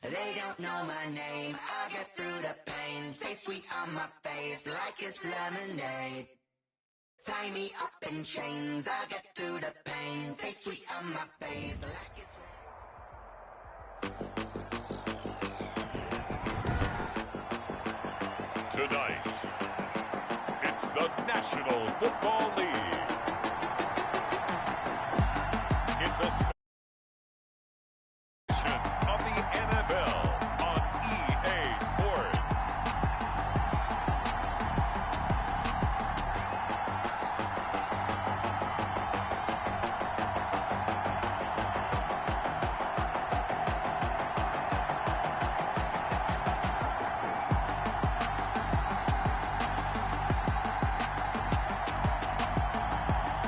They don't know my name. I get through the pain. Taste sweet on my face like it's lemonade. Tie me up in chains. I get through the pain. Taste sweet on my face like it's Tonight, it's the National Football League. It's a special of the NFL on EA Sports.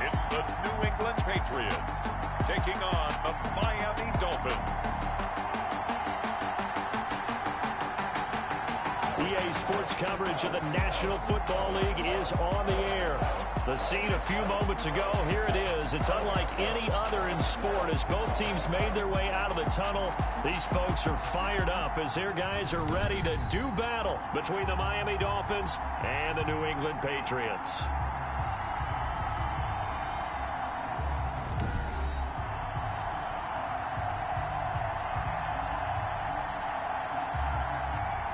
It's the New England Patriots taking on the Miami Dolphins. EA Sports coverage of the National Football League is on the air. The scene a few moments ago, here it is. It's unlike any other in sport as both teams made their way out of the tunnel. These folks are fired up as their guys are ready to do battle between the Miami Dolphins and the New England Patriots.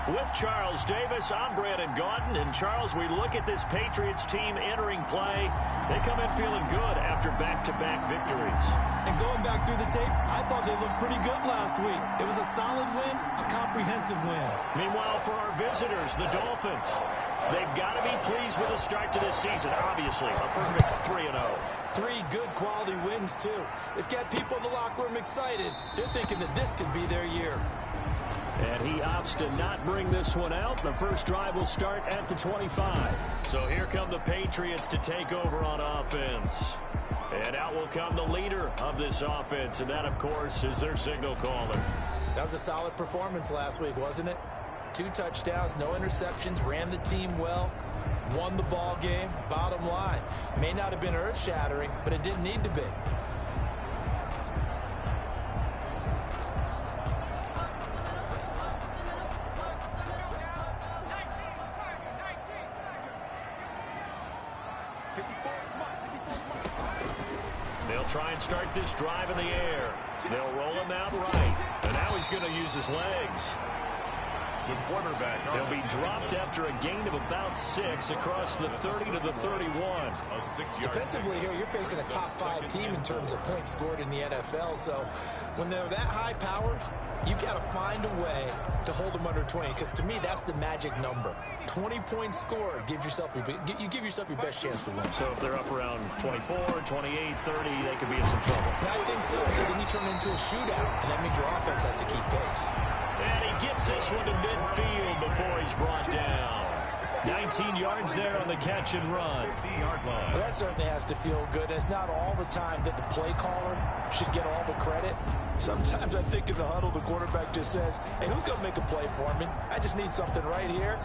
With Charles Davis, I'm Brandon Gaudin. And, Charles, we look at this Patriots team entering play. They come in feeling good after back-to-back victories. And going back through the tape, I thought they looked pretty good last week. It was a solid win, a comprehensive win. Meanwhile, for our visitors, the Dolphins, they've got to be pleased with the start to this season. Obviously, a perfect 3-0. 3 good quality wins, too. It's got people in the locker room excited. They're thinking that this could be their year. And he opts to not bring this one out. The first drive will start at the 25. So here come the Patriots to take over on offense. And out will come the leader of this offense. And that, of course, is their signal caller. That was a solid performance last week, wasn't it? 2 touchdowns, no interceptions, ran the team well, won the ball game. Bottom line, may not have been earth-shattering, but it didn't need to be. They'll try and start this drive in the air. They'll roll him out right. And now he's going to use his legs. The quarterback. He'll be dropped after a gain of about 6 across the 30 to the 31. Defensively here, you're facing a top 5 team in terms of points scored in the NFL. So when they're that high powered, you've got to find a way to hold them under 20. Because to me, that's the magic number. 20 points scored gives yourself you give yourself your best chance to win. So if they're up around 24, 28, 30, they could be in some trouble. I think so, because then you turn it into a shootout, and that means your offense has to keep pace. And he gets this one to midfield before he's brought down. 19 yards there on the catch and run. Well, that certainly has to feel good. And it's not all the time that the play caller should get all the credit. Sometimes I think in the huddle, the quarterback just says, hey, who's going to make a play for me? I just need something right here.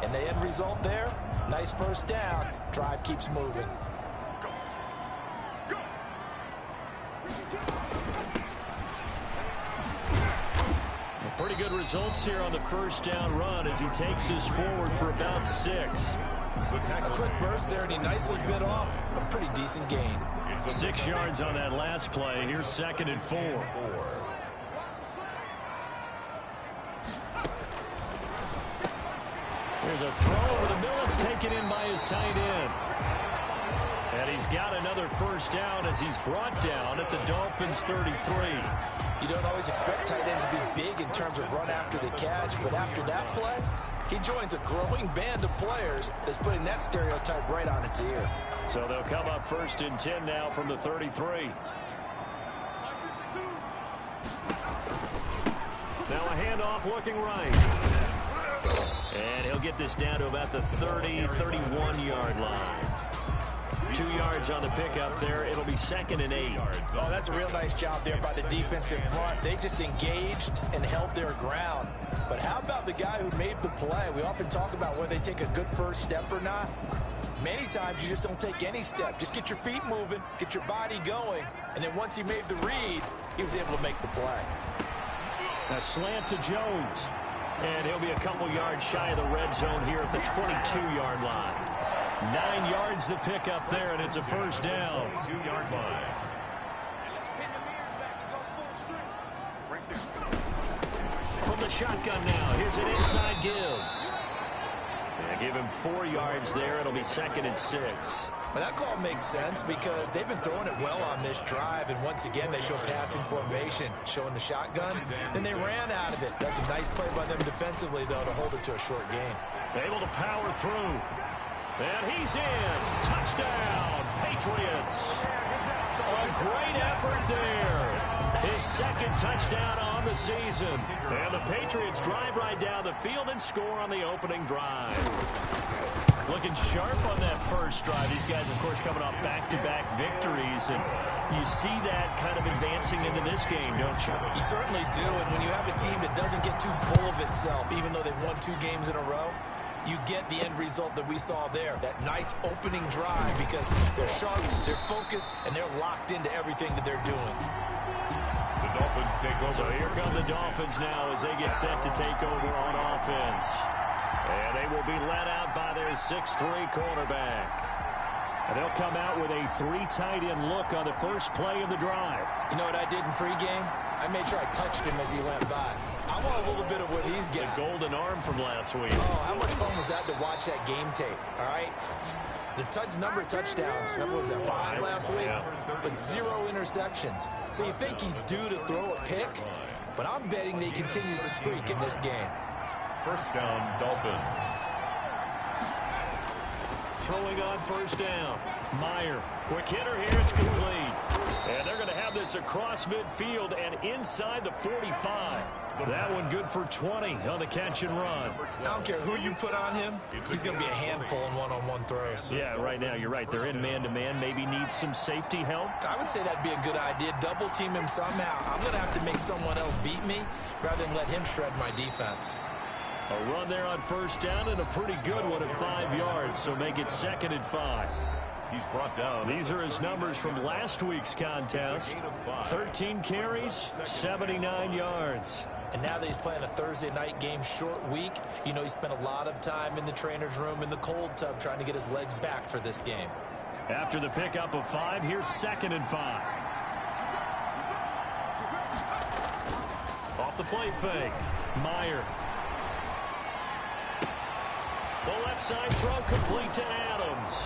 And the end result there, nice first down. Drive keeps moving. Pretty good results here on the first down run as he takes us forward for about 6. A quick burst there, and he nicely bit off a pretty decent gain. 6 yards on that last play. Here's 2nd and 4. There's a throw over the middle. It's taken in by his tight end. And he's got another first down as he's brought down at the Dolphins' 33. You don't always expect tight ends to be big in terms of run after the catch, but after that play, he joins a growing band of players that's putting that stereotype right on its ear. So they'll come up 1st and 10 now from the 33. Now a handoff looking right. And he'll get this down to about the 30, 31-yard line. 2 yards on the pickup there. It'll be 2nd and 8. Oh, that's a real nice job there by the defensive front. They just engaged and held their ground. But how about the guy who made the play? We often talk about whether they take a good first step or not. Many times you just don't take any step. Just get your feet moving, get your body going, and then once he made the read, he was able to make the play. A slant to Jones. And he'll be a couple yards shy of the red zone here at the 22-yard line. 9 yards to pick up there, and it's a first down. 2-yard line. From the shotgun now, here's an inside give. And give him 4 yards there. It'll be 2nd and 6. Well, that call makes sense because they've been throwing it well on this drive, and once again, they show passing formation, showing the shotgun. Then they ran out of it. That's a nice play by them defensively, though, to hold it to a short gain. Able to power through. And he's in. Touchdown, Patriots. A great effort there. His 2nd touchdown on the season. And the Patriots drive right down the field and score on the opening drive. Looking sharp on that first drive. These guys, of course, coming off back-to-back victories. And you see that kind of advancing into this game, don't you? You certainly do. And when you have a team that doesn't get too full of itself, even though they've won 2 games in a row, you get the end result that we saw there. That nice opening drive because they're sharp, they're focused, and they're locked into everything that they're doing. The Dolphins take over. So here come the Dolphins now as they get set to take over on offense. And they will be led out by their 6'3" quarterback. And they'll come out with a 3 tight end look on the first play of the drive. You know what I did in pregame? I made sure I touched him as he went by. I want a little bit of what he's got. The golden arm from last week. Oh, how much fun was that to watch that game tape, all right? The number of touchdowns, what was that, 5 last week? Yeah. But 0 interceptions. So you think he's due to throw a pick? But I'm betting that he continues the streak in this game. First down, Dolphins. Throwing on first down. Meyer. Quick hitter here. It's complete. And they're going to have this across midfield and inside the 45. That one good for 20 on the catch and run. I don't care who you put on him. He's going to be a handful in one-on-one throws. Yeah, right now you're right. They're in man-to-man. Maybe needs some safety help. I would say that'd be a good idea. Double team him somehow. I'm going to have to make someone else beat me rather than let him shred my defense. A run there on first down and a pretty good one at 5 yards, so make it 2nd and 5. He's brought down. These are his numbers from last week's contest. 13 carries, 79 yards. And now that he's playing a Thursday night game, short week, you know he spent a lot of time in the trainer's room in the cold tub trying to get his legs back for this game. After the pickup of 5, here's 2nd and 5. Off the play fake. Meyer. The left side throw complete to Adams.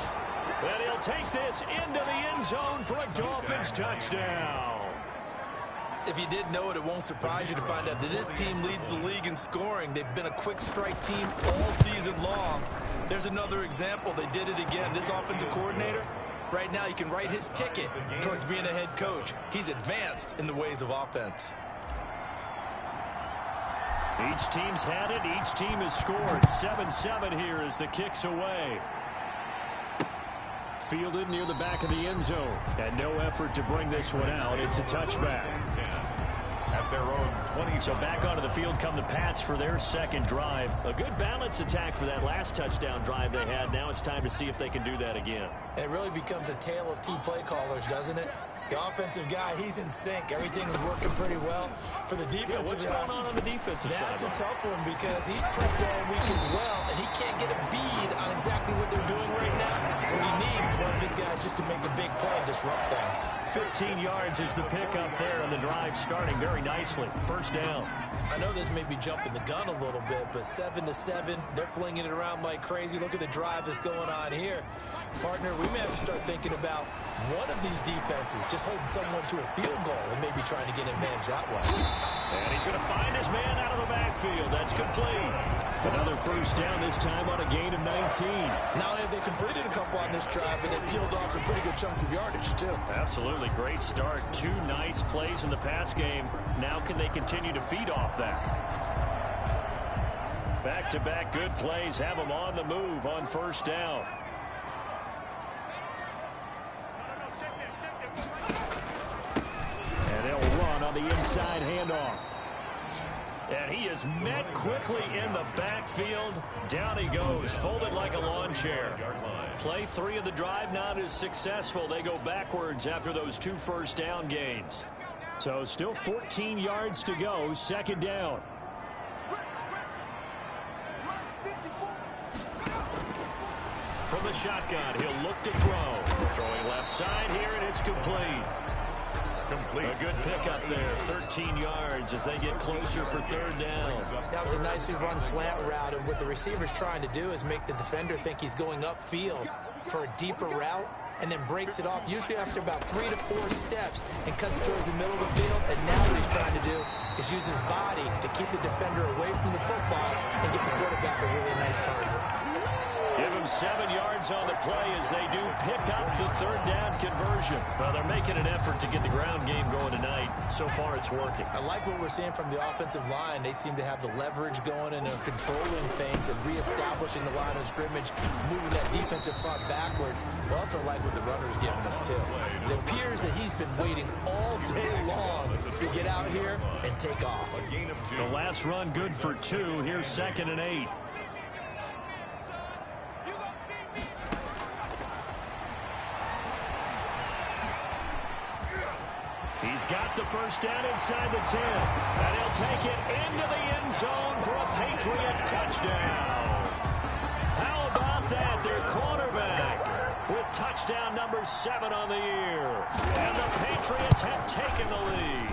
And he'll take this into the end zone for a Dolphins touchdown. If you didn't know it, it won't surprise you to find out that this team leads the league in scoring. They've been a quick strike team all season long. There's another example. They did it again. This offensive coordinator, right now, you can write his ticket towards being a head coach. He's advanced in the ways of offense. Each team's had it. Each team has scored. 7-7 here as the kick's away. Fielded near the back of the end zone. And no effort to bring this one out. It's a touchback. At their own 20. So back onto the field come the Pats for their 2nd drive. A good balance attack for that last touchdown drive they had. Now it's time to see if they can do that again. And it really becomes a tale of 2 play callers, doesn't it? The offensive guy, he's in sync. Everything is working pretty well. For the defensive what's going on the defensive side? That's a tough one because he's prepped all week as well, and he can't get a bead on exactly what they're doing right now. What he needs is one of his guys just to make a big play and disrupt things. 15 yards is the pickup there, and the drive starting very nicely. First down. I know this may be jumping the gun a little bit, but 7-7, they're flinging it around like crazy. Look at the drive that's going on here. Partner, we may have to start thinking about one of these defenses just holding someone to a field goal and maybe trying to get an advantage that way. And he's going to find his man out of the backfield. That's complete. Another first down, this time on a gain of 19. Not only have they completed a couple on this drive, but they peeled off some pretty good chunks of yardage, too. Absolutely. Great start. 2 nice plays in the pass game. Now can they continue to feed off that? Back-to-back good plays have them on the move on first down. And they'll run on the inside handoff. And he is met quickly in the backfield. Down he goes, folded like a lawn chair. Play 3 of the drive not as successful. They go backwards after those 2 first down gains. So still 14 yards to go, second down. From the shotgun, he'll look to throw. Throwing left side here, and it's complete. A good pickup there, 13 yards as they get closer for third down. That was a nicely run slant route, and what the receiver's trying to do is make the defender think he's going upfield for a deeper route, and then breaks it off, usually after about 3 to 4 steps, and cuts towards the middle of the field. And now what he's trying to do is use his body to keep the defender away from the football and get the quarterback a really nice target. Give him 7 yards on the play as they do pick up the third down conversion. Well, they're making an effort to get the ground game going tonight. So far, it's working. I like what we're seeing from the offensive line. They seem to have the leverage going, and they're controlling things and reestablishing the line of scrimmage, moving that defensive front backwards. I also like what the runner's giving us, too. It appears that he's been waiting all day long to get out here and take off. The last run good for 2. Here's 2nd and 8. He's got the first down inside the 10. And he'll take it into the end zone for a Patriot touchdown. How about that? Their quarterback with touchdown number 7 on the year. And the Patriots have taken the lead.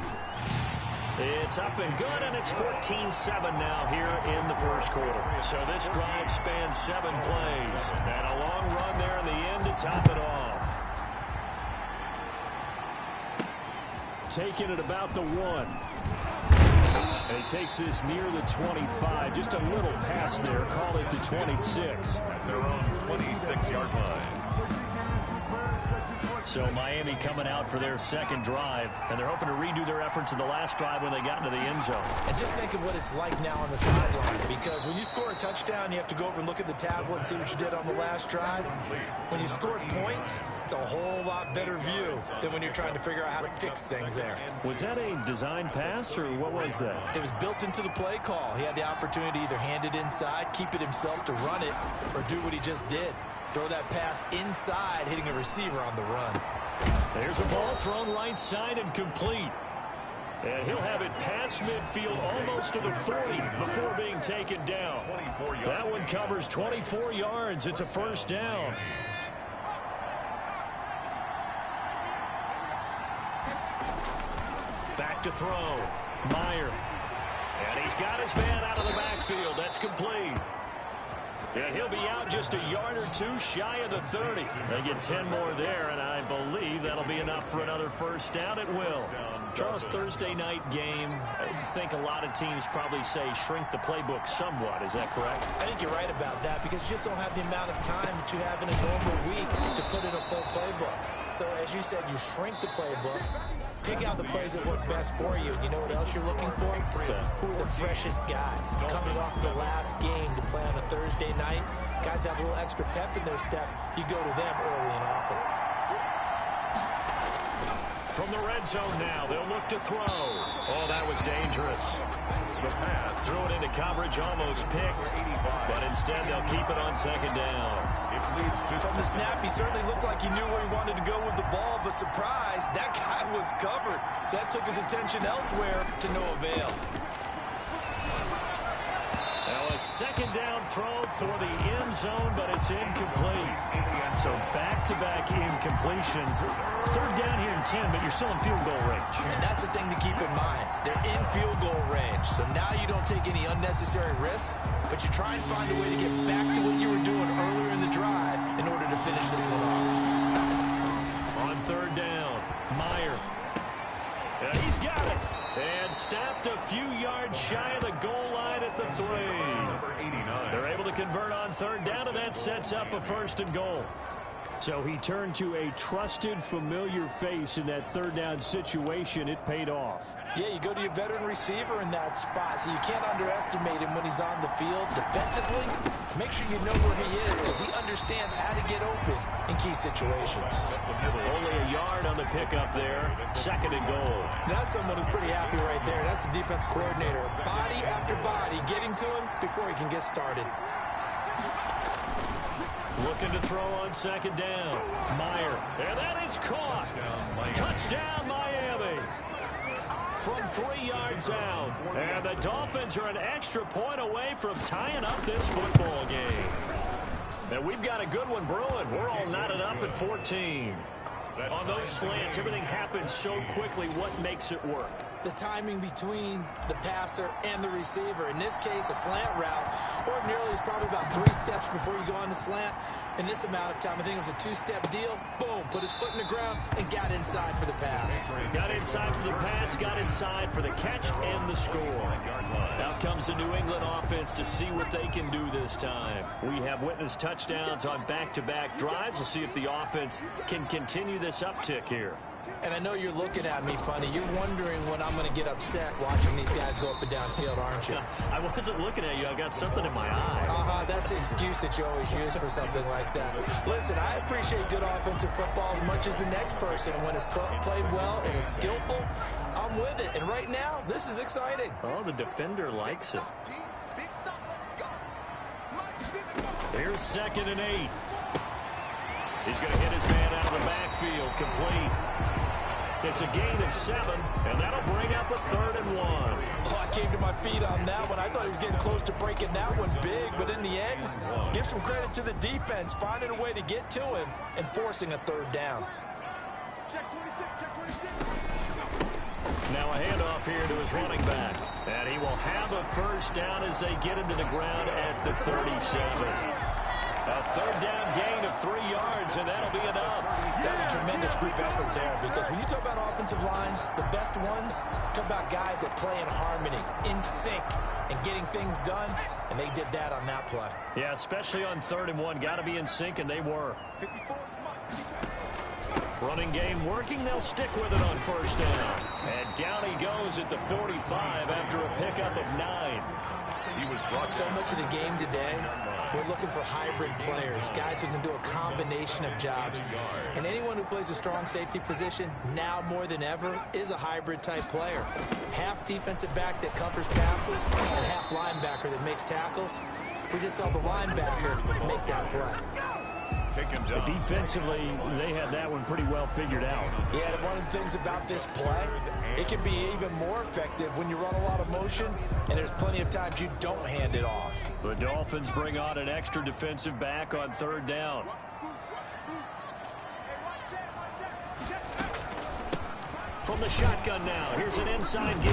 It's up and good, and it's 14-7 now here in the first quarter. So this drive spans 7 plays. And a long run there in the end to top it off. Taking it about the 1. And he takes this near the 25. Just a little pass there. Call it the 26. Their own 26-yard line. So Miami coming out for their second drive, and they're hoping to redo their efforts in the last drive when they got into the end zone. And just think of what it's like now on the sideline, because when you score a touchdown, you have to go over and look at the tablet and see what you did on the last drive. When you scored points, it's a whole lot better view than when you're trying to figure out how to fix things there. Was that a design pass, or what was that? It was built into the play call. He had the opportunity to either hand it inside, keep it himself to run it, or do what he just did. Throw that pass inside, hitting a receiver on the run. There's a ball thrown right side and complete. And he'll have it past midfield almost to the 40 before being taken down. That one covers 24 yards. It's a first down. Back to throw. Meyer. And he's got his man out of the backfield. That's complete. Yeah, he'll be out just a yard or 2 shy of the 30. They get 10 more there, and I believe that'll be enough for another first down. It will. Charles, Thursday night game, I think a lot of teams probably say shrink the playbook somewhat. Is that correct? I think you're right about that, because you just don't have the amount of time that you have in a normal week to put in a full playbook. So, as you said, you shrink the playbook. Pick out the plays that work best for you. You know what else you're looking for? Who are the freshest guys? Coming off the last game to play on a Thursday night, guys have a little extra pep in their step. You go to them early and often. From the red zone now, they'll look to throw. Oh, that was dangerous. The pass, threw it into coverage, almost picked. But instead, they'll keep it on second down. From the snap, he certainly looked like he knew where he wanted to go with the ball, but surprise, that guy was covered. So that took his attention elsewhere to no avail. Now a second down throw for the end zone, but it's incomplete. So back-to-back incompletions. Third down here in 10, but you're still in field goal range. And that's the thing to keep in mind. They're in field goal range. So now you don't take any unnecessary risks, but you try and find a way to get back to what you were doing earlier in the drive in order to finish this one off. On third down, Meyer. And he's got it. And snapped a few yards shy of the goal line at the 3. They're able to convert on third down, and that sets up a first and goal. So he turned to a trusted, familiar face in that third down situation. It paid off. Yeah, you go to your veteran receiver in that spot, so you can't underestimate him when he's on the field. Defensively, make sure you know where he is, because he understands how to get open in key situations. Only a yard on the pickup there. Second and goal. That's someone who's pretty happy right there. That's the defense coordinator. Body after body getting to him before he can get started. Looking to throw on second down. Meyer. And that is caught. Touchdown, Miami. from 3 yards out. And the Dolphins are an extra point away from tying up this football game. And we've got a good one brewing. We're all knotted up at 14. On those slants, everything happens so quickly. What makes it work? The timing between the passer and the receiver. In this case, a slant route. Ordinarily, it's probably about 3 steps before you go on the slant. In this amount of time, I think it was a 2-step deal. Boom, put his foot in the ground and got inside for the pass. Got inside for the pass, got inside for the catch and the score. Out comes the New England offense to see what they can do this time. We have witnessed touchdowns on back-to-back drives. We'll see if the offense can continue this uptick here. And I know you're looking at me funny. You're wondering when I'm going to get upset watching these guys go up and down field, aren't you? I wasn't looking at you. I got something in my eye. That's the excuse that you always use for something like that. Listen, I appreciate good offensive football as much as the next person. And when it's played well and is skillful, I'm with it. And right now, this is exciting. Oh, the defender likes it. Here's 2nd and 8. He's going to hit his man out of the backfield, complete. It's a gain of 7, and that'll bring up a 3rd and 1. Oh, I came to my feet on that one. I thought he was getting close to breaking that one big, but in the end, give some credit to the defense, finding a way to get to him and forcing a 3rd down. Now a handoff here to his running back, and he will have a 1st down as they get into the ground at the 37. A 3rd down gain of 3 yards, and that'll be enough. That's a tremendous group effort there, because when you talk about offensive lines, the best ones, talk about guys that play in harmony, in sync, and getting things done, and they did that on that play. Yeah, especially on 3rd and 1. Got to be in sync, and they were. Running game working. They'll stick with it on 1st down. And down he goes at the 45 after a pickup of 9. So much of the game today, we're looking for hybrid players, guys who can do a combination of jobs. And anyone who plays a strong safety position, now more than ever, is a hybrid-type player. Half defensive back that covers passes and half linebacker that makes tackles. We just saw the linebacker make that play. Defensively, they had that one pretty well figured out. Yeah, and one of the things about this play, it can be even more effective when you run a lot of motion, and there's plenty of times you don't hand it off. The Dolphins bring on an extra defensive back on 3rd down. From the shotgun now, here's an inside give.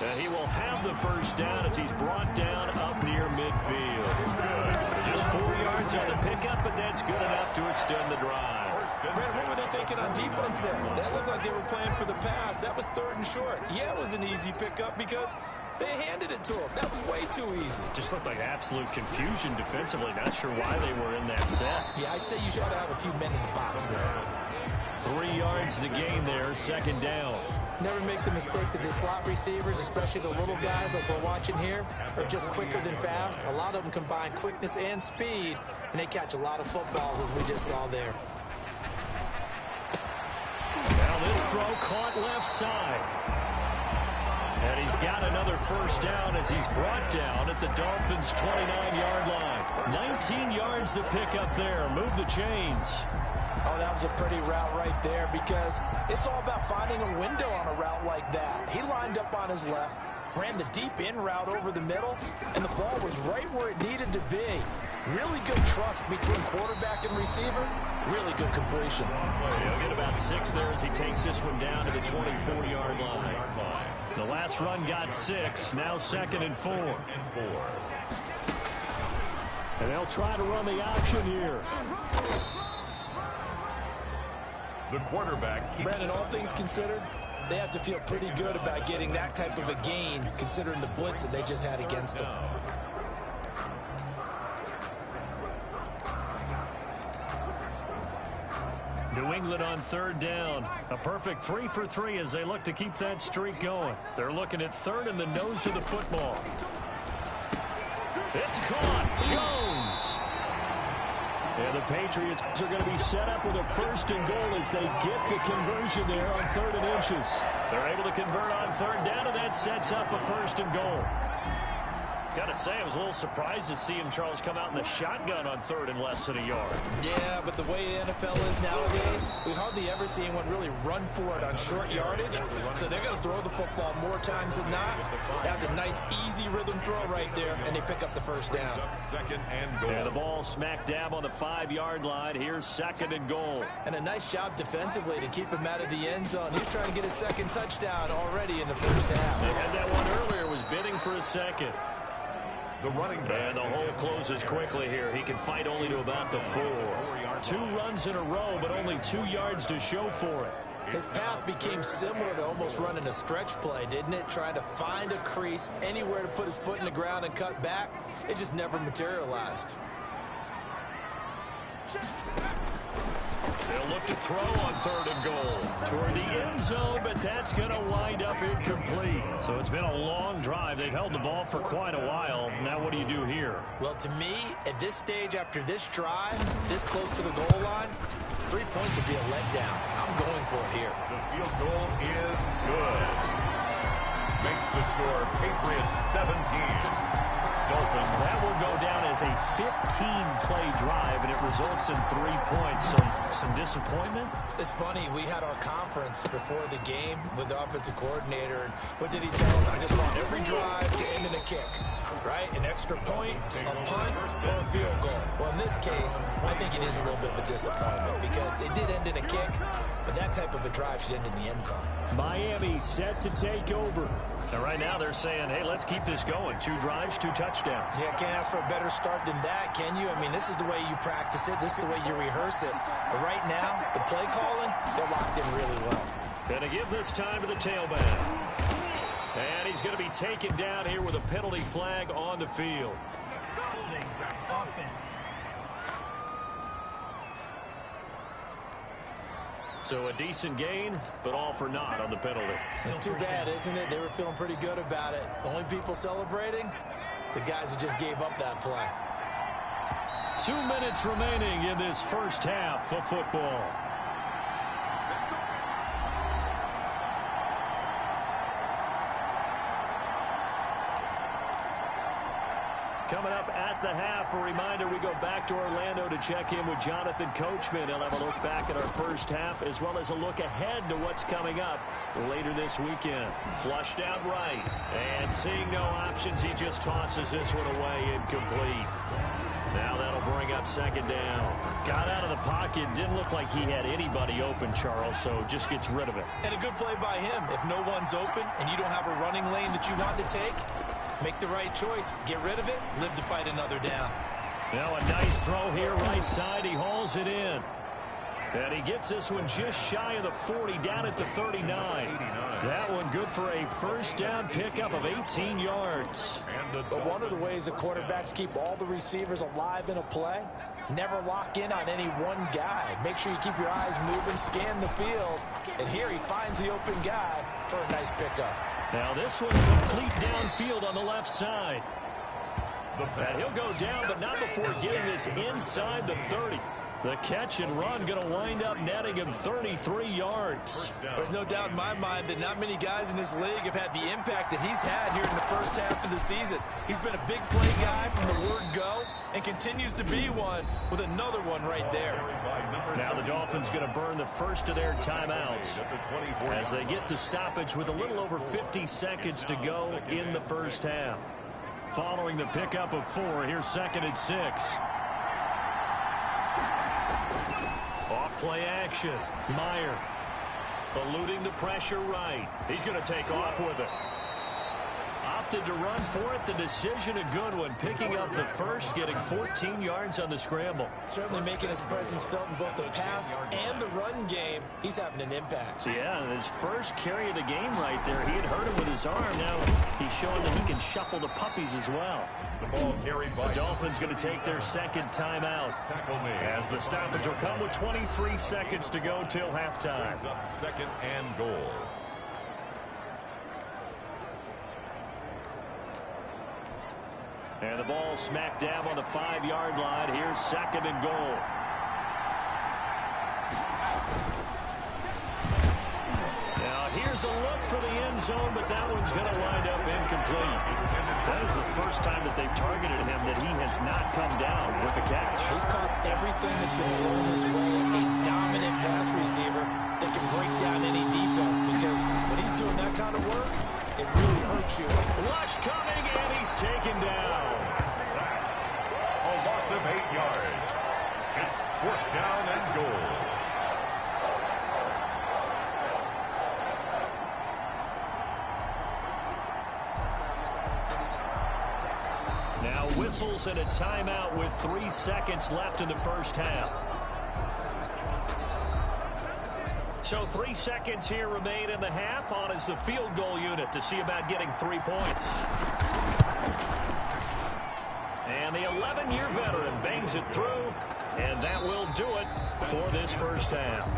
And he will have the 1st down as he's brought down up near midfield. Just 4 yards on the pickup, but that's good enough to extend the drive. Brandon, what were they thinking on defense there? That looked like they were playing for the pass. That was 3rd and short. Yeah, it was an easy pickup because they handed it to him. That was way too easy. Just looked like absolute confusion defensively. Not sure why they were in that set. Yeah, I'd say you should have a few men in the box there. 3 yards the gain there, 2nd down. Never make the mistake that the slot receivers, especially the little guys like we're watching here, are just quicker than fast. A lot of them combine quickness and speed, and they catch a lot of footballs, as we just saw there. Now this throw caught left side. And he's got another 1st down as he's brought down at the Dolphins' 29-yard line. 19 yards the pickup there. Move the chains. Oh, that was a pretty route right there because it's all about finding a window on a route like that. He lined up on his left, ran the deep in route over the middle, and the ball was right where it needed to be. Really good trust between quarterback and receiver. Really good completion. He'll get about 6 there as he takes this one down to the 24-yard line. The last run got 6. Now 2nd and 4. And they'll try to run the option here. The quarterback. Brandon, all things considered, they have to feel pretty good about getting that type of a gain, considering the blitz that they just had against them. New England on 3rd down. A perfect 3 for 3 as they look to keep that streak going. They're looking at 3rd in the nose of the football. It's caught. Jones. And the Patriots are going to be set up with a 1st and goal as they get the conversion there on 3rd and inches. They're able to convert on 3rd down, and that sets up a 1st and goal. Gotta say, I was a little surprised to see him, Charles, come out in the shotgun on third and less than a yard. Yeah, but the way the NFL is nowadays, we hardly ever see anyone really run for it on short yardage. So they're going to throw the football more times than not. That was a nice, easy rhythm throw right there, and they pick up the first down. Second and goal. And the ball smack dab on the 5-yard line. Here's second and goal. And a nice job defensively to keep him out of the end zone. He's trying to get his second touchdown already in the first half. They had that one earlier, was bidding for a second. The running back. And the hole closes quickly here. He can fight only to about the 4. 2 runs in a row, but only 2 yards to show for it. His path became similar to almost running a stretch play, didn't it? Trying to find a crease, anywhere to put his foot in the ground and cut back. It just never materialized. They'll look to throw on third and goal toward the end zone, but that's going to wind up incomplete. So it's been a long drive. They've held the ball for quite a while. Now what do you do here? Well, to me, at this stage, after this drive, this close to the goal line, 3 points would be a letdown. I'm going for it here. The field goal is good. Makes the score Patriots 17. Dolphins. That will go down as a 15-play drive, and it results in 3 points. Some disappointment? It's funny. We had our conference before the game with the offensive coordinator, and what did he tell us? I just want every drive to end in a kick, right? An extra point, a punt, or a field goal. Well, in this case, I think it is a little bit of a disappointment because it did end in a kick, but that type of a drive should end in the end zone. Miami set to take over. And right now they're saying, hey, let's keep this going. 2 drives, 2 touchdowns. Yeah, can't ask for a better start than that, can you? I mean, this is the way you practice it. This is the way you rehearse it. But right now, the play calling, they're locked in really well. Going to give this time to the tailback. And he's going to be taken down here with a penalty flag on the field. Holding offense. So a decent gain, but all for naught on the penalty. It's too bad, isn't it? They were feeling pretty good about it. The only people celebrating, the guys who just gave up that play. 2 minutes remaining in this first half of football. Coming up at the half, a reminder, we go back to Orlando to check in with Jonathan Coachman. He'll have a look back at our first half as well as a look ahead to what's coming up later this weekend. Flushed out right. And seeing no options, he just tosses this one away incomplete. Now that'll bring up second down. Got out of the pocket. Didn't look like he had anybody open, Charles, so just gets rid of it. And a good play by him. If no one's open and you don't have a running lane that you want to take, make the right choice. Get rid of it. Live to fight another down. Now a nice throw here right side. He hauls it in. And he gets this one just shy of the 40, down at the 39. That one good for a first down pickup of 18 yards. But one of the ways the quarterbacks keep all the receivers alive in a play, never lock in on any one guy. Make sure you keep your eyes moving, scan the field. And here he finds the open guy for a nice pickup. Now this one complete downfield on the left side. And he'll go down, but not before getting this inside the 30. The catch and run going to wind up netting him 33 yards. There's no doubt in my mind that not many guys in this league have had the impact that he's had here in the first half of the season. He's been a big play guy from the word go and continues to be one with another one right there. Now the Dolphins going to burn the first of their timeouts as they get the stoppage with a little over 50 seconds to go in the first half. Following the pickup of 4, here's second and 6. Off play action. Meyer eluding the pressure right. He's going to take off with it. Opted to run for it. The decision a good one. Picking up the first, getting 14 yards on the scramble. Certainly making his presence felt in both the pass and the run game. He's having an impact. Yeah, his first carry of the game right there. He had hurt him with his arm. Now he's showing that he can shuffle the puppies as well. The ball carried by the Dolphins going to take their second timeout. As the stoppage will come with 23 seconds to go till halftime. Up second and goal. And the ball smack dab on the 5-yard line. Here's second and goal. Now a Here's a look for the end zone, but that one's going to wind up incomplete. That is the first time that they've targeted him that he has not come down with a catch. He's caught everything that's been thrown his way. A dominant pass receiver that can break down any defense, because when he's doing that kind of work, it really hurts you. Rush coming, and he's taken down. A loss of 8 yards. It's 4th down and goal. Now whistles and a timeout with 3 seconds left in the first half. So 3 seconds here remain in the half. On is the field goal unit to see about getting 3 points. And the 11-year veteran bangs it through, and that will do it for this first half.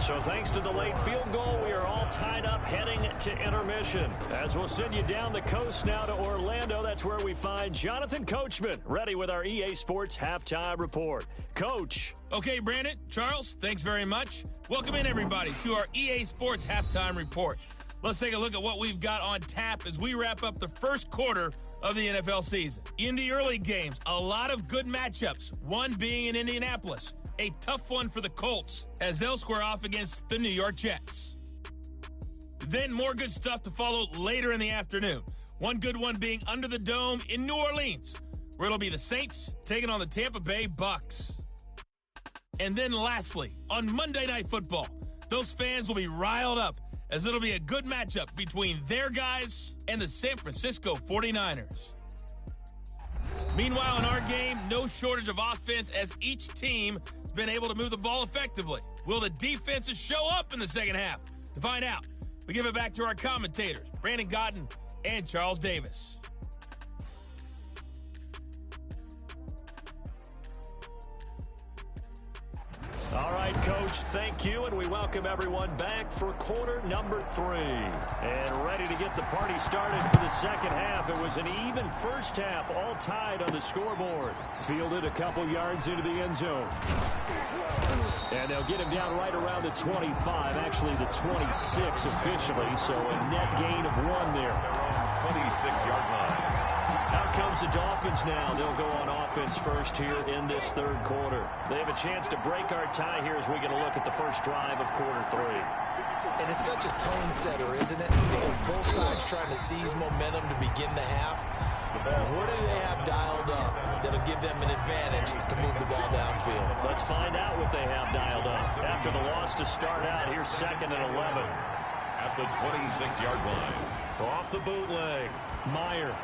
So thanks to the late field goal, we are all tied up heading to intermission. As we'll send you down the coast now to Orlando, that's where we find Jonathan Coachman, ready with our EA Sports Halftime Report. Coach. Okay, Brandon, Charles, thanks very much. Welcome in, everybody, to our EA Sports Halftime Report. Let's take a look at what we've got on tap as we wrap up the first quarter of the NFL season. In the early games, a lot of good matchups, one being in Indianapolis. A tough one for the Colts as they'll square off against the New York Jets. Then more good stuff to follow later in the afternoon. One good one being under the dome in New Orleans, where it'll be the Saints taking on the Tampa Bay Bucks. And then lastly, on Monday Night Football, those fans will be riled up as it'll be a good matchup between their guys and the San Francisco 49ers. Meanwhile, in our game, no shortage of offense as each team has been able to move the ball effectively. Will the defenses show up in the second half? To find out, we give it back to our commentators, Brandon Godden and Charles Davis. All right, Coach, thank you, and we welcome everyone back for quarter number 3. And ready to get the party started for the second half. It was an even first half, all tied on the scoreboard. Fielded a couple yards into the end zone. And they'll get him down right around the 25, actually the 26 officially, so a net gain of 1 there. 26-yard line. Out comes the Dolphins now. They'll go on offense first here in this third quarter. They have a chance to break our tie here as we get a look at the first drive of quarter 3. And it's such a tone setter, isn't it? Because both sides trying to seize momentum to begin the half. What do they have dialed up that'll give them an advantage to move the ball downfield? Let's find out what they have dialed up. After the loss to start out, here's 2nd and 11. At the 26-yard line. Off the bootleg. Meyer.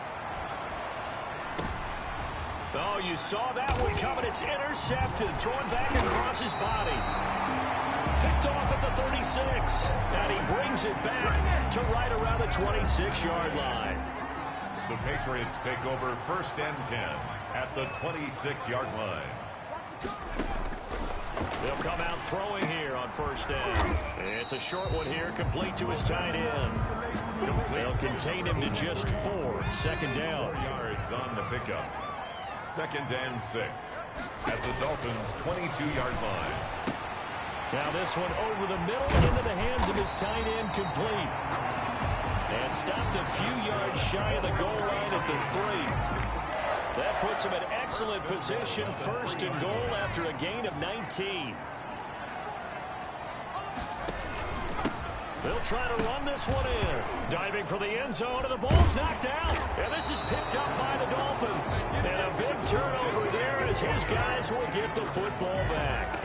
Oh, you saw that one coming. It's intercepted. Thrown back across his body. Picked off at the 36. And he brings it back to right around the 26-yard line. The Patriots take over 1st and 10 at the 26-yard line. They'll come out throwing here on first down. It's a short one here, complete to his tight end. They'll contain him to just 4. 2nd down. 4 yards on the pickup. 2nd and 6 at the Dolphins' 22-yard line. Now this one over the middle into the hands of his tight end, complete. And stopped a few yards shy of the goal line at the 3. That puts him in excellent position, 1st and goal after a gain of 19. They'll try to run this one in. Diving for the end zone, and the ball's knocked out. And this is picked up by the Dolphins. And a big turnover there as his guys will get the football back.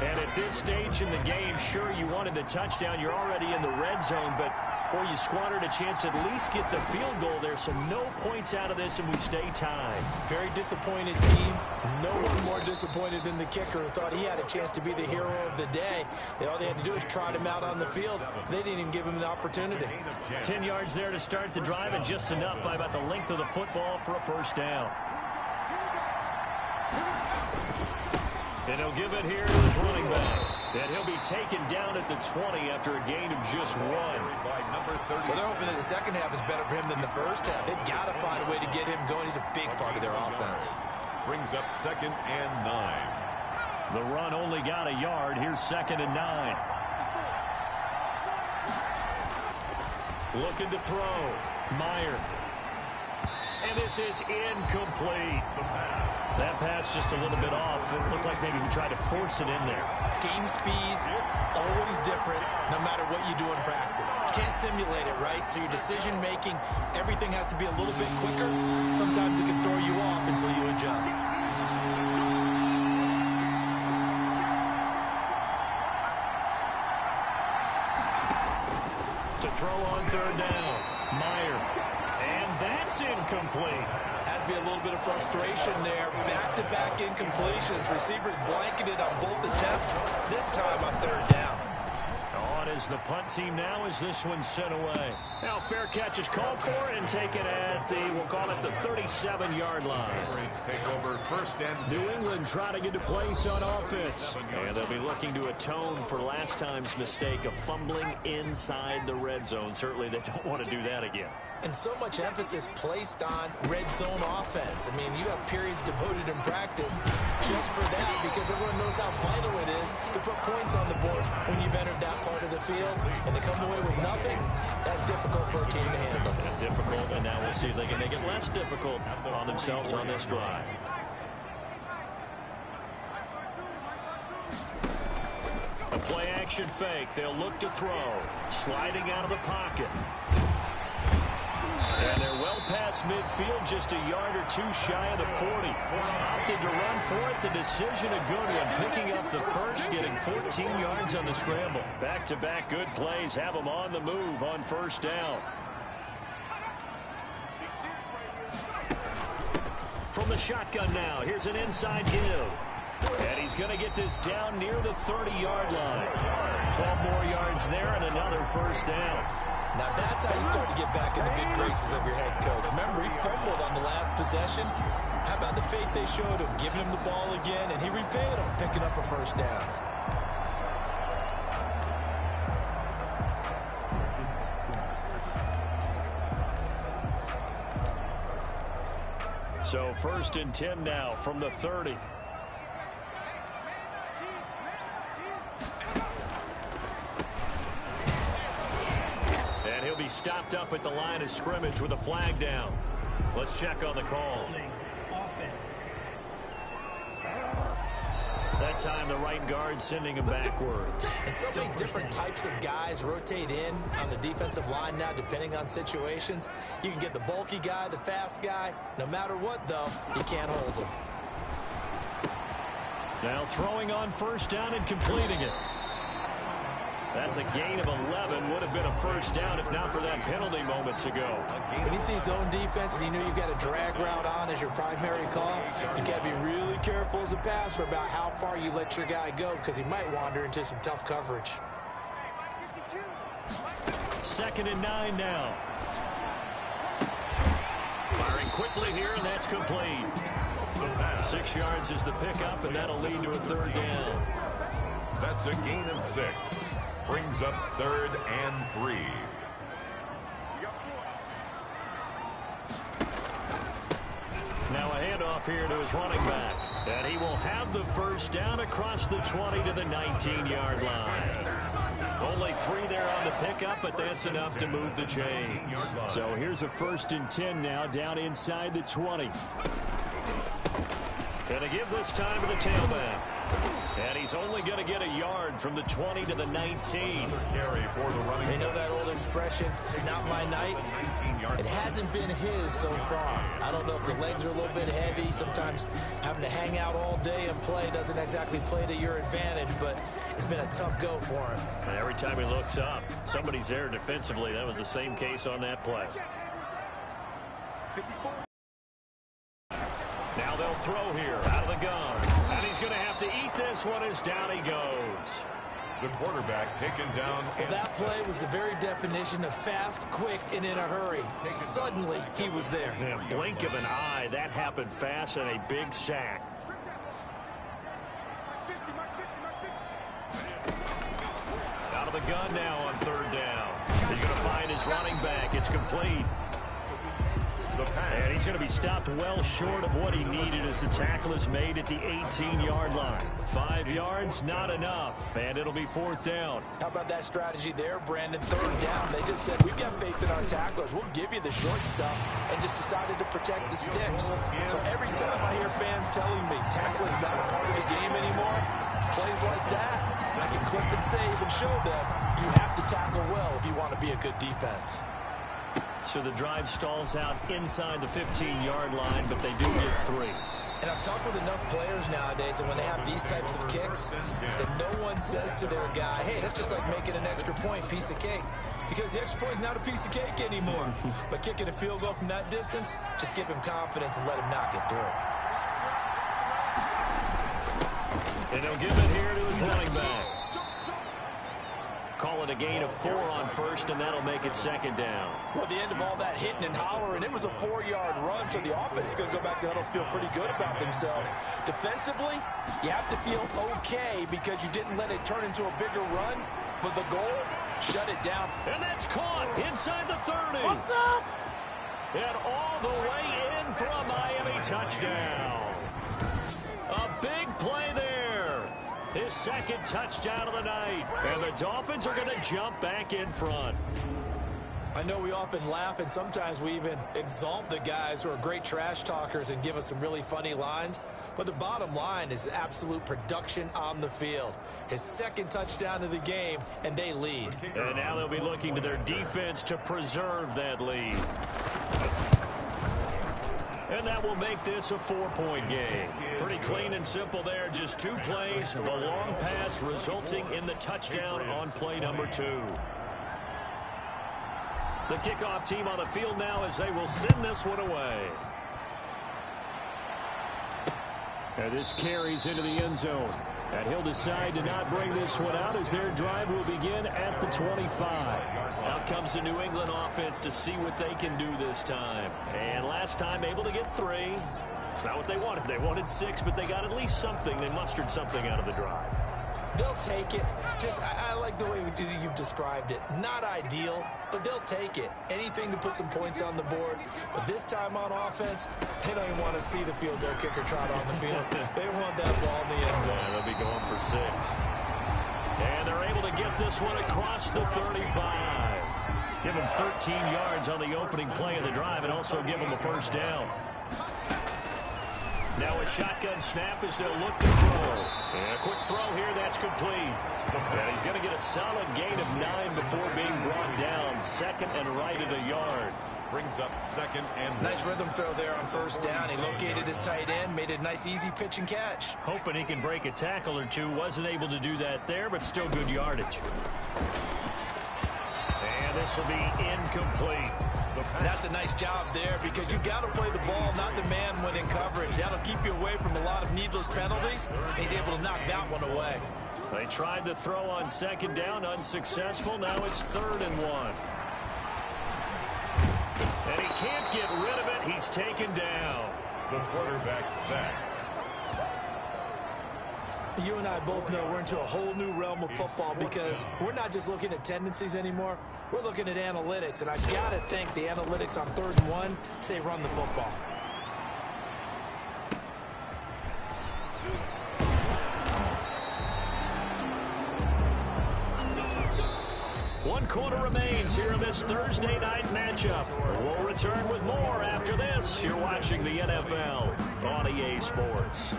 And at this stage in the game, sure, you wanted the touchdown. You're already in the red zone, but boy, you squandered a chance to at least get the field goal there. So no points out of this, and we stay tied. Very disappointed team. No one more disappointed than the kicker, who thought he had a chance to be the hero of the day. All they had to do was trot him out on the field. They didn't even give him the opportunity. 10 yards there to start the drive, and just enough by about the length of the football for a first down. And he'll give it here to his running back. And he'll be taken down at the 20 after a gain of just 1. Well, they're hoping that the second half is better for him than the first half. They've got to find a way to get him going. He's a big part of their offense. Brings up 2nd and 9. The run only got a yard. Here's 2nd and 9. Looking to throw. Meyer. And this is incomplete. That pass just a little bit off. It looked like maybe he tried to force it in there. Game speed, always different, no matter what you do in practice. Can't simulate it, right? So your decision-making, everything has to be a little bit quicker. Sometimes it can throw you off until you adjust. To throw on third down. Meyer. And that's incomplete. Has to be a little bit of frustration there. Back-to-back incompletions. Receivers blanketed on both attempts, this time on third down. On is the punt team now as this one's sent away. Now fair catch is called for and taken at the, we'll call it the 37-yard line. Take over first and New England trying to get a place on offense. And they'll be looking to atone for last time's mistake of fumbling inside the red zone. Certainly they don't want to do that again. And so much emphasis placed on red zone offense. I mean, you have periods devoted in practice just for that because everyone knows how vital it is to put points on the board when you've entered that part of the field. And to come away with nothing, that's difficult for a team to handle. Difficult, and now we'll see if they can make it less difficult on themselves on this drive. A play-action fake. They'll look to throw. Sliding out of the pocket. And they're well past midfield, just a yard or two shy of the 40. Opted to run for it. The decision a good one. Picking up the first, getting 14 yards on the scramble. Back-to-back good plays have them on the move on first down. From the shotgun now, here's an inside give. And he's going to get this down near the 30-yard line. 12 more yards there and another first down. Now that's how you start to get back in the good graces of your head coach. Remember, he fumbled on the last possession. How about the faith they showed him, giving him the ball again, and he repaid him, picking up a first down. So first and 10 now from the 30. And he'll be stopped up at the line of scrimmage with a flag down. Let's check on the call. Offense. That time the right guard sending him backwards. And so many different types of guys rotate in on the defensive line now depending on situations. You can get the bulky guy, the fast guy. No matter what, though, you can't hold him. Now throwing on first down and completing it. That's a gain of 11. Would have been a first down if not for that penalty moments ago. When you see zone defense and you know you've got a drag route on as your primary call, you got to be really careful as a passer about how far you let your guy go because he might wander into some tough coverage. 2nd and 9 now. Firing quickly here, and that's complete. 6 yards is the pickup, and that'll lead to a third down. That's a gain of 6. Brings up 3rd and 3. Now a handoff here to his running back. And he will have the first down across the 20 to the 19-yard line. Only 3 there on the pickup, but that's enough to move the chains. So here's a 1st and 10 now down inside the 20. Gonna give this time to the tailback. And he's only going to get a yard from the 20 to the 19. You know that old expression, it's not my night? It hasn't been his so far. I don't know if the legs are a little bit heavy. Sometimes having to hang out all day and play doesn't exactly play to your advantage, but it's been a tough go for him. And every time he looks up, somebody's there defensively. That was the same case on that play. Now they'll throw here out of the gun. And he's going to have to eat this one as down he goes. The quarterback taken down. Well, that play was the very definition of fast, quick, and in a hurry. Suddenly, he was there. In a blink of an eye, that happened fast and a big sack. Out of the gun now on 3rd down. He's going to find his running back. It's complete. The And he's going to be stopped well short of what he needed as the tackle is made at the 18-yard line. 5 yards, not enough, and it'll be 4th down. How about that strategy there, Brandon? 3rd down. They just said, we've got faith in our tacklers. We'll give you the short stuff, and just decided to protect the sticks. So every time I hear fans telling me tackling's not a part of the game anymore, plays like that, I can clip and save and show them you have to tackle well if you want to be a good defense. So the drive stalls out inside the 15-yard line, but they do get 3. And I've talked with enough players nowadays, and when they have these types of kicks, that no one says to their guy, hey, that's just like making an extra point, piece of cake. Because the extra point is not a piece of cake anymore. But kicking a field goal from that distance, just give him confidence and let him knock it through. And he'll give it here to his running back. Call it a gain of 4 on 1st, and that'll make it 2nd down. Well, the end of all that hitting and hollering, it was a 4-yard run, so the offense is going to go back to huddle, feel pretty good about themselves. Defensively, you have to feel okay because you didn't let it turn into a bigger run, but the goal, shut it down. And that's caught inside the 30. What's up? And all the way in for a Miami touchdown. A big play there. His 2nd touchdown of the night. And the Dolphins are going to jump back in front. I know we often laugh, and sometimes we even exalt the guys who are great trash talkers and give us some really funny lines. But the bottom line is absolute production on the field. His 2nd touchdown of the game, and they lead. And now they'll be looking to their defense to preserve that lead. And that will make this a 4-point game. Pretty clean and simple there. Just 2 plays, the long pass resulting in the touchdown on play number 2. The kickoff team on the field now as they will send this one away. And this carries into the end zone. And he'll decide to not bring this one out as their drive will begin at the 25. Out comes the New England offense to see what they can do this time. And last time able to get 3. It's not what they wanted. They wanted 6, but they got at least something. They mustered something out of the drive. They'll take it. Just, I like the way you've described it. Not ideal, but they'll take it. Anything to put some points on the board. But this time on offense, they don't even want to see the field goal kicker trot on the field. They want that ball in the end zone. Yeah, they'll be going for 6. And they're able to get this one across the 35. Give them 13 yards on the opening play of the drive and also give them a 1st down. Now a shotgun snap as they'll look to throw. And a quick throw here, that's complete. And he's going to get a solid gain of 9 before being brought down. 2nd and right at a yard. Brings up 2nd and 1. Nice rhythm throw there on 1st down. He located his tight end, made it a nice easy pitch and catch. Hoping he can break a tackle or 2. Wasn't able to do that there, but still good yardage. And this will be incomplete. That's a nice job there because you've got to play the ball, not the man when in coverage. That'll keep you away from a lot of needless penalties. He's able to knock that one away. They tried to throw on 2nd down, unsuccessful. Now it's 3rd and 1. And he can't get rid of it. He's taken down. The quarterback sacked. You and I both know we're into a whole new realm of football because we're not just looking at tendencies anymore. We're looking at analytics, and I've got to think the analytics on 3rd and 1 say run the football. One quarter remains here in this Thursday night matchup. We'll return with more after this. You're watching the NFL on EA Sports.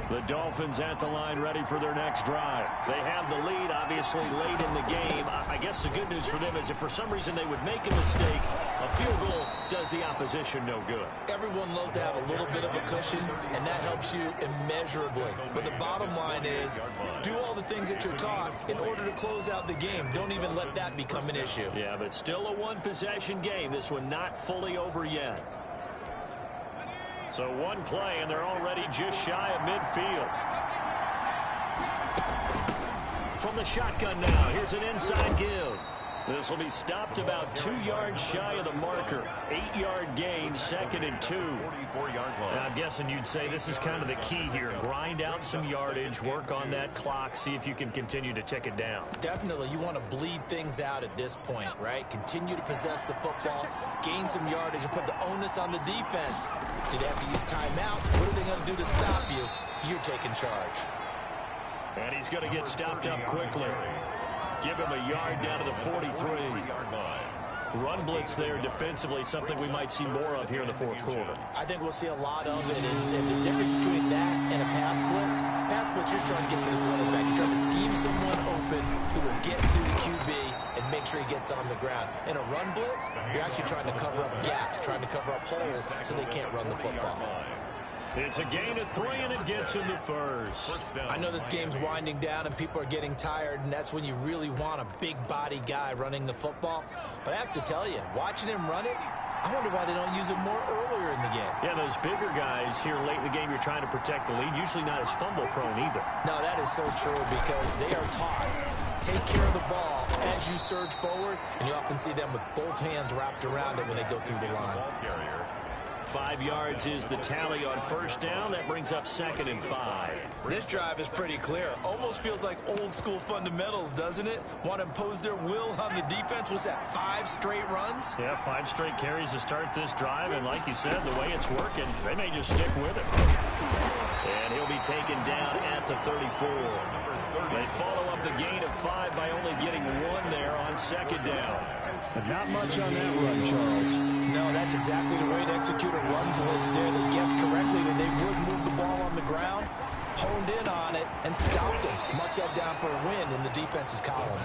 The Dolphins at the line ready for their next drive. They have the lead, obviously, late in the game. I guess the good news for them is if for some reason they would make a mistake, a field goal does the opposition no good. Everyone loves to have a little bit of a cushion, and that helps you immeasurably. But the bottom line is, do all the things that you're taught in order to close out the game. Don't even let that become an issue. Yeah, but it's still a one-possession game. This one not fully over yet. So one play, and they're already just shy of midfield. From the shotgun now, here's an inside give. This will be stopped about 2 yards shy of the marker. 8-yard gain, 2nd and 2. 44-yard line. I'm guessing you'd say this is kind of the key here. Grind out some yardage, work on that clock, see if you can continue to tick it down. Definitely, you want to bleed things out at this point, right? Continue to possess the football, gain some yardage, and put the onus on the defense. Do they have to use timeouts? What are they going to do to stop you? You're taking charge. And he's going to get stopped up quickly. Give him a yard down to the 43. Run blitz there defensively, something we might see more of here in the fourth quarter. I think we'll see a lot of it. And the difference between that and a pass blitz, you're trying to get to the quarterback. You're trying to scheme someone open who will get to the QB and make sure he gets on the ground. In a run blitz, you're actually trying to cover up gaps, trying to cover up holes so they can't run the football. It's a gain of 3, and it gets him the first. I know this game's winding down and people are getting tired, and that's when you really want a big body guy running the football. But I have to tell you, watching him run it, I wonder why they don't use it more earlier in the game. Yeah, those bigger guys here late in the game, you're trying to protect the lead, usually not as fumble prone either. No, that is so true because they are taught. Take care of the ball as you surge forward, and you often see them with both hands wrapped around it when they go through the line. 5 yards is the tally on first down. That brings up 2nd and 5. This drive is pretty clear. Almost feels like old school fundamentals, doesn't it? Want to impose their will on the defense. Was that 5 straight runs? Yeah, 5 straight carries to start this drive. And like you said, the way it's working, they may just stick with it. And he'll be taken down at the 34. They follow up the gain of 5 by only getting 1 there on 2nd down. But not much on that run, Charles. No, that's exactly the way to execute a run blitz there. They guessed correctly that they would move the ball on the ground, honed in on it, and stopped it. Mark that down for a win in the defense's column.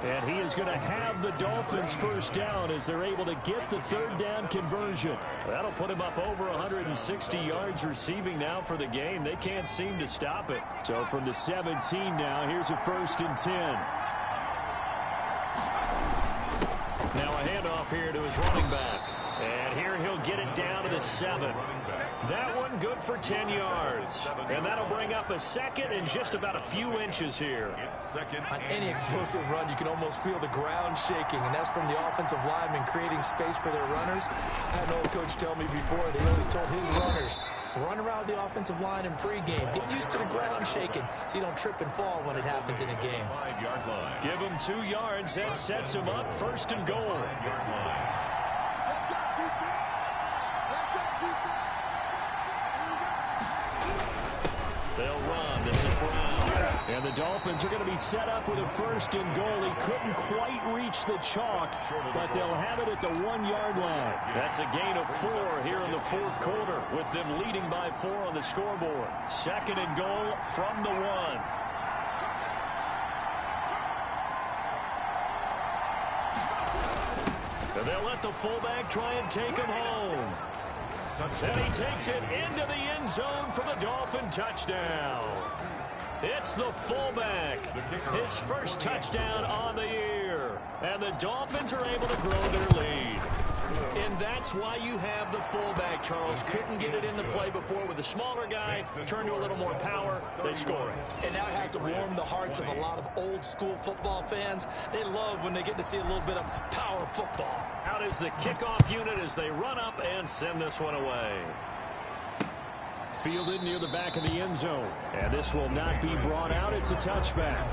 And he is going to have the Dolphins first down as they're able to get the 3rd down conversion. That'll put him up over 160 yards receiving now for the game. They can't seem to stop it. So from the 17 now, here's a 1st and 10. Now a handoff here to his running back. And here he'll get it down to the 7. That one good for 10 yards. And that'll bring up a 2nd and just about a few inches here. On any explosive run, you can almost feel the ground shaking, and that's from the offensive linemen creating space for their runners. I had an old coach tell me before, they always told his runners, run around the offensive line in pregame. Get used to the ground shaking so you don't trip and fall when it happens in a game. Give him 2 yards. That sets him up 1st and goal. They'll run. This is Brown. And the Dolphins are going to be set up with a 1st and goal. He couldn't quite reach the chalk, but they'll have it at the 1-yard line. That's a gain of 4 here in the fourth quarter, with them leading by 4 on the scoreboard. 2nd and goal from the 1. And they'll let the fullback try and take him home. And he takes it into the end zone for the Dolphin touchdown. It's the fullback. His first touchdown on the year. And the Dolphins are able to grow their lead. And that's why you have the fullback, Charles. Couldn't get it in the play before with the smaller guy. Turned to a little more power. They score it. And now it has to warm the hearts of a lot of old school football fans. They love when they get to see a little bit of power football. Out is the kickoff unit as they run up and send this one away. Fielded near the back of the end zone. And this will not be brought out. It's a touchback.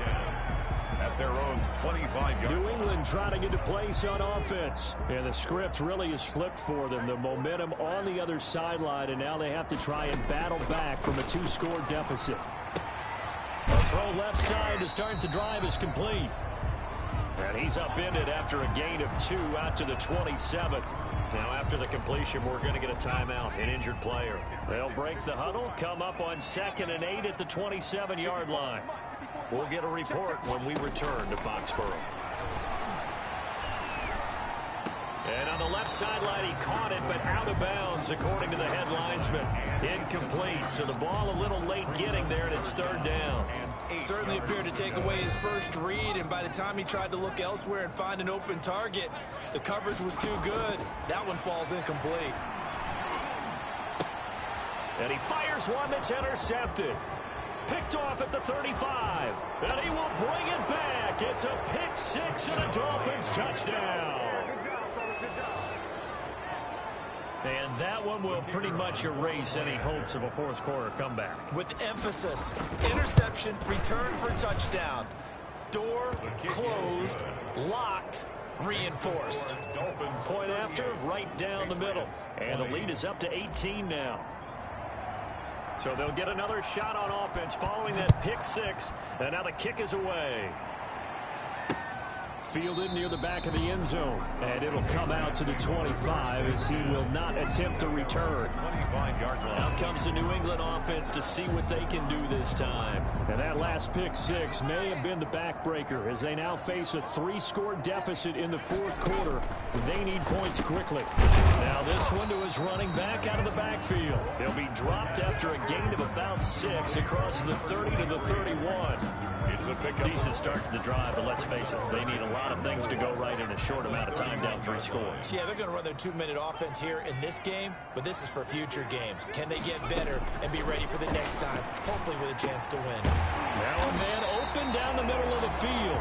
At their own 25-yard. New England trying to get a place on offense. And the script really is flipped for them. The momentum on the other sideline, and now they have to try and battle back from a 2-score deficit. A throw left side to start the drive is complete. And he's upended after a gain of 2 out to the 27. Now after the completion, we're going to get a timeout, an injured player. They'll break the huddle, come up on 2nd and 8 at the 27-yard line. We'll get a report when we return to Foxborough. And on the left sideline, he caught it, but out of bounds, according to the head linesman. Incomplete, so the ball a little late getting there, and it's 3rd down. Certainly appeared to take away his first read, and by the time he tried to look elsewhere and find an open target, the coverage was too good. That one falls incomplete. And he fires one that's intercepted. Picked off at the 35. And he will bring it back. It's a pick six and a Dolphins touchdown. And that one will pretty much erase any hopes of a fourth quarter comeback. With emphasis, interception, return for touchdown. Door closed, locked, reinforced. Point after, right down the middle. And the lead is up to 18 now. So they'll get another shot on offense following that pick six. And now the kick is away. Fielded near the back of the end zone. And it'll come out to the 25 as he will not attempt to return. 25-yard line. Out comes the New England offense to see what they can do this time. And that last pick six may have been the backbreaker as they now face a 3-score deficit in the fourth quarter. They need points quickly. Now this one to his running back out of the backfield. He'll be dropped after a gain of about 6 across the 30 to the 31. It's a pickup. Decent start to the drive, but let's face it, they need a lot of things to go right in a short amount of time down 3 scores. Yeah, they're going to run their 2-minute offense here in this game, but this is for future games. Can they get better and be ready for the next time, hopefully with a chance to win? Now a man open down the middle of the field.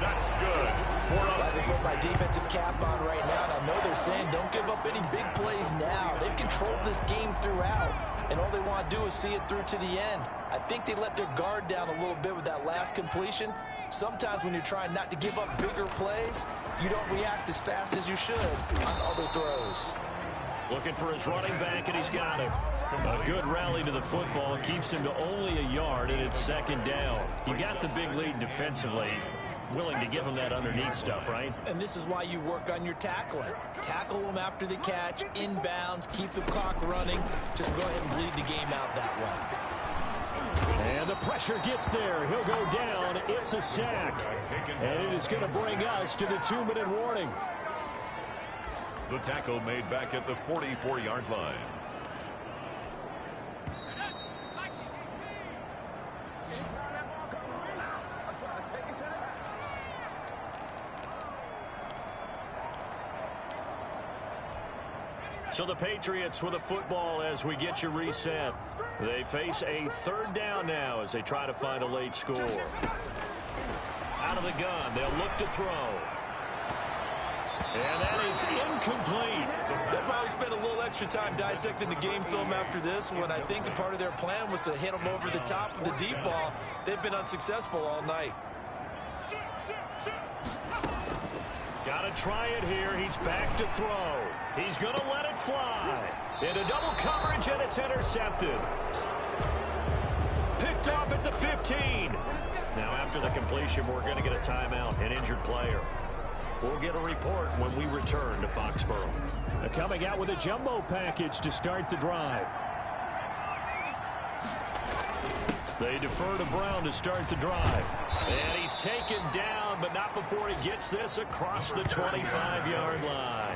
That's good. I put my defensive cap on right now, and I know they're saying don't give up any big plays now. They've controlled this game throughout, and all they want to do is see it through to the end. I think they let their guard down a little bit with that last completion. Sometimes when you're trying not to give up bigger plays, you don't react as fast as you should on other throws. Looking for his running back, and he's got him. A good rally to the football keeps him to only a yard, and it's second down. You got the big lead defensively. Willing to give him that underneath stuff, right? And this is why you work on your tackling. Tackle them after the catch, inbounds, keep the clock running. Just go ahead and bleed the game out that way. And the pressure gets there. He'll go down. It's a sack. And it is going to bring us to the 2-minute warning. The tackle made back at the 44-yard line. So the Patriots with a football as we get you reset. They face a third down now as they try to find a late score. Out of the gun, they'll look to throw. And that is incomplete. They'll probably spend a little extra time dissecting the game film after this one. I think a part of their plan was to hit them over the top of the deep ball. They've been unsuccessful all night. Got to try it here. He's back to throw. He's going to let it fly. Into double coverage, and it's intercepted. Picked off at the 15. Now, after the completion, we're going to get a timeout, an injured player. We'll get a report when we return to Foxborough. Coming out with a jumbo package to start the drive. They defer to Brown to start the drive. And he's taken down, but not before he gets this across the 25-yard line.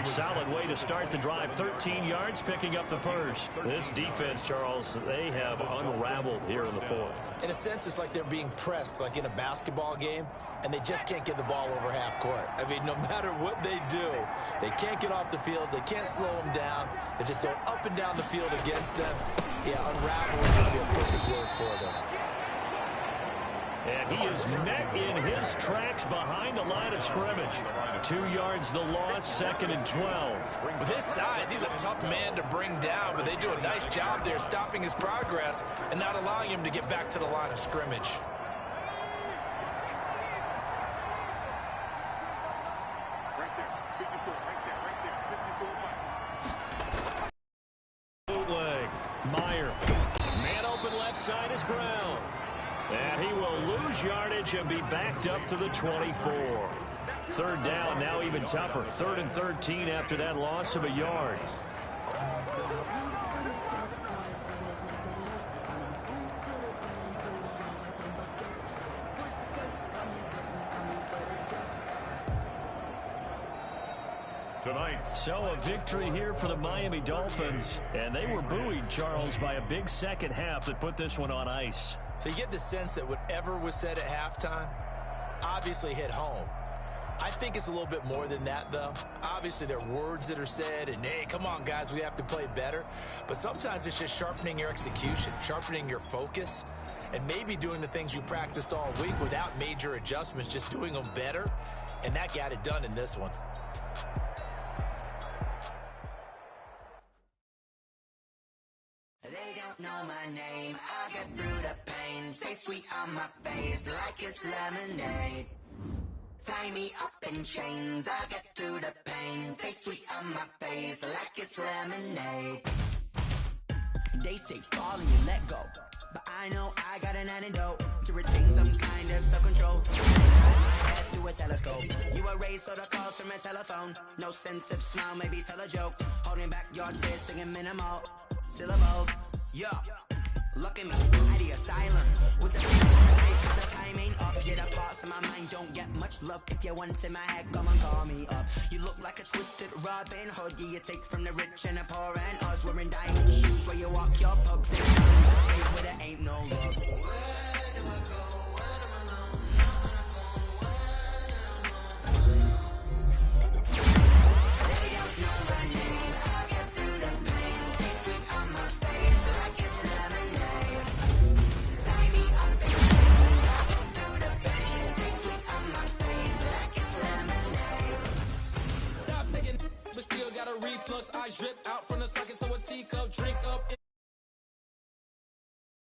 Solid way to start the drive. 13 yards, picking up the first. This defense, Charles, they have unraveled here in the fourth. In a sense, it's like they're being pressed, like in a basketball game, and they just can't get the ball over half court. I mean, no matter what they do, they can't get off the field. They can't slow them down. They're just going up and down the field against them. Yeah, unraveling would be a perfect word for them. And he is met in his tracks behind the line of scrimmage. 2 yards the loss, second and 12. With his size, he's a tough man to bring down, but they do a nice job there stopping his progress and not allowing him to get back to the line of scrimmage. Bootleg. Meyer. Man open left side is Brown. And he will lose yardage and be backed up to the 24. Third down, now even tougher. 3rd and 13 after that loss of a yard. Tonight. So a victory here for the Miami Dolphins. And they were buoyed, Charles, by a big second half that put this one on ice. So you get the sense that whatever was said at halftime obviously hit home. I think it's a little bit more than that, though. Obviously, there are words that are said, and, hey, come on, guys, we have to play better. But sometimes it's just sharpening your execution, sharpening your focus, and maybe doing the things you practiced all week without major adjustments, just doing them better. And that got it done in this one. They don't know my name, I get through the pain. Taste sweet on my face like it's lemonade. Tie me up in chains, I get through the pain. Taste sweet on my face like it's lemonade. They say fall and you let go, but I know I got an antidote to retain some kind of self-control. My head through a telescope. You were raised so the calls from a telephone. No sense of smile, maybe tell a joke. Holding back your tears, singing minimal syllables. Yo, look at me, I the asylum. Was it cause the time ain't up? Yeah, the parts of my mind don't get much love. If you want in my head, come and call me up. You look like a twisted Robin Hood. Yeah, you take from the rich and the poor and us. Wearing diamond shoes where you walk your pugs in town. Where there ain't no love. Where do I go?